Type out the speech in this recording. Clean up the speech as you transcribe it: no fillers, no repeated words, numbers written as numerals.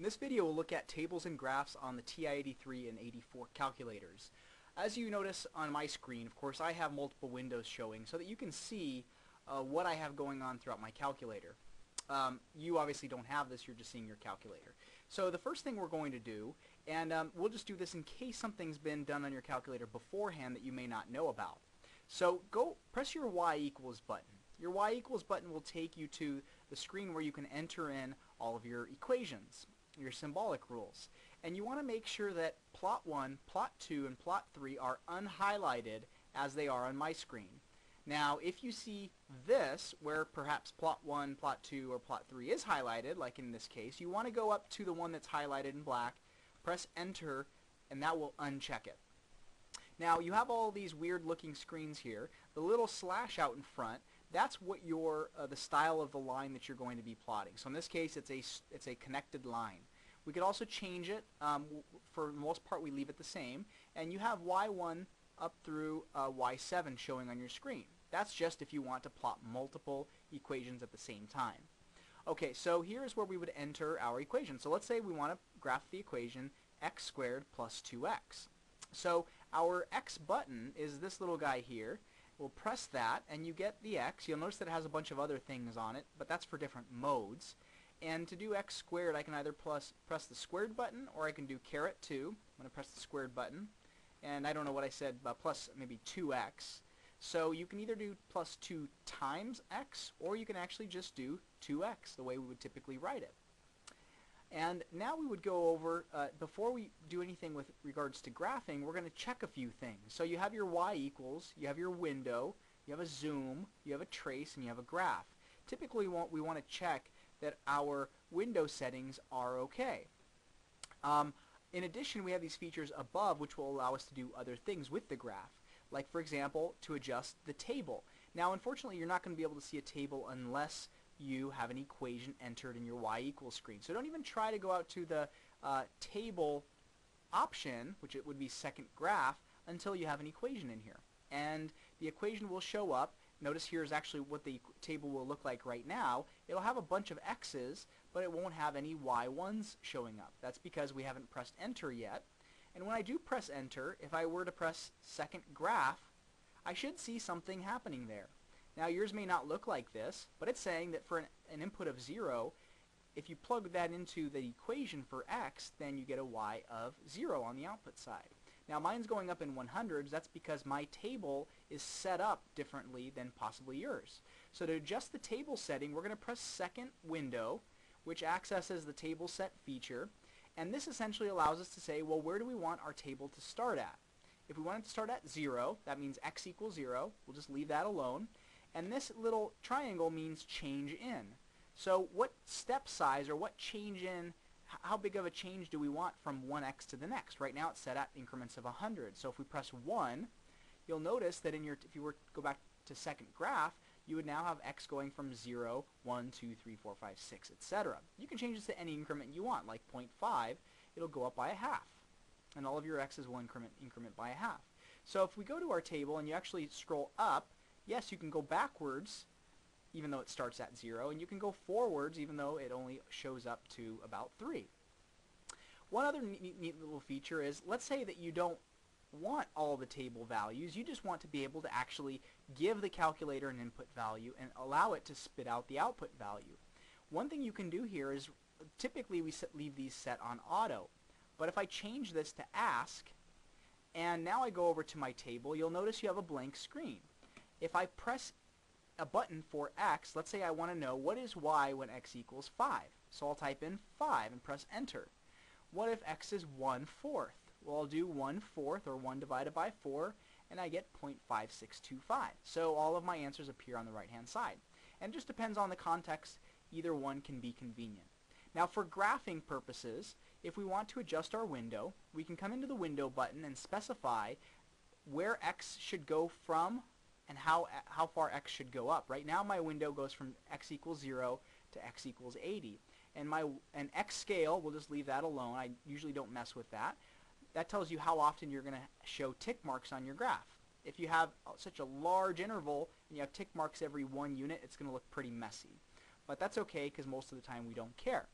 In this video we'll look at tables and graphs on the TI-83 and 84 calculators. As you notice on my screen, of course, I have multiple windows showing so that you can see what I have going on throughout my calculator. You obviously don't have this, you're just seeing your calculator. So the first thing we're going to do, and we'll just do this in case something's been done on your calculator beforehand that you may not know about. So go press your Y equals button. Your Y equals button will take you to the screen where you can enter in all of your equations, your symbolic rules. And you want to make sure that plot 1, plot 2, and plot 3 are unhighlighted as they are on my screen. Now, if you see this, where perhaps plot 1, plot 2, or plot 3 is highlighted, like in this case, you want to go up to the one that's highlighted in black, press enter, and that will uncheck it. Now, you have all these weird looking screens here. The little slash out in front, that's what the style of the line that you're going to be plotting. So in this case, it's a connected line. We could also change it. For the most part, we leave it the same. And you have Y1 up through Y7 showing on your screen. That's just if you want to plot multiple equations at the same time. Okay, so here's where we would enter our equation. So let's say we want to graph the equation x squared plus 2x. So our x button is this little guy here. We'll press that and you get the x. You'll notice that it has a bunch of other things on it, but that's for different modes. And to do x squared, I can either press the squared button or I can do caret 2. I'm going to press the squared button. And I don't know what I said, but plus maybe 2x. So you can either do plus 2 times x, or you can actually just do 2x, the way we would typically write it. And now we would go over, before we do anything with regards to graphing, we're going to check a few things. So you have your y equals, you have your window, you have a zoom, you have a trace, and you have a graph. Typically we want to check that our window settings are okay. In addition, we have these features above which will allow us to do other things with the graph. Like, for example, to adjust the table. Now, unfortunately, you're not going to be able to see a table unless you have an equation entered in your y equals screen. So don't even try to go out to the table option, which it would be second graph, until you have an equation in here. And the equation will show up. Notice here is actually what the table will look like right now. It'll have a bunch of x's, but it won't have any y1s showing up. That's because we haven't pressed enter yet. And when I do press enter, if I were to press second graph, I should see something happening there. Now yours may not look like this, but it's saying that for an input of 0, if you plug that into the equation for x, then you get a y of 0 on the output side. Now mine's going up in 100s. That's because my table is set up differently than possibly yours. So to adjust the table setting, we're going to press second window, which accesses the table set feature. And this essentially allows us to say, well, where do we want our table to start at? If we want it to start at 0, that means x equals 0. We'll just leave that alone. And this little triangle means change in. So what step size or what change in, how big of a change do we want from one x to the next? Right now it's set at increments of 100. So if we press 1, you'll notice that if you were to go back to second graph, you would now have x going from 0, 1, 2, 3, 4, 5, 6, etc. You can change this to any increment you want, like 0.5. It'll go up by a half. And all of your x's will increment by a half. So if we go to our table and you actually scroll up, yes, you can go backwards even though it starts at 0, and you can go forwards even though it only shows up to about 3. One other neat little feature is, let's say that you don't want all the table values, you just want to be able to actually give the calculator an input value and allow it to spit out the output value. One thing you can do here is, typically we leave these set on auto, but if I change this to ask, and now I go over to my table, you'll notice you have a blank screen. If I press a button for x, let's say I want to know what is y when x equals 5. So I'll type in 5 and press enter. What if x is 1/4? Well, I'll do 1/4 or 1 divided by 4 and I get 0.5625. So all of my answers appear on the right hand side. And it just depends on the context. Either one can be convenient. Now for graphing purposes, if we want to adjust our window, we can come into the window button and specify where x should go from and how far x should go up. Right now my window goes from x equals 0 to x equals 80. And x scale, we'll just leave that alone. I usually don't mess with that. That tells you how often you're going to show tick marks on your graph. If you have such a large interval and you have tick marks every 1 unit, it's going to look pretty messy. But that's okay because most of the time we don't care.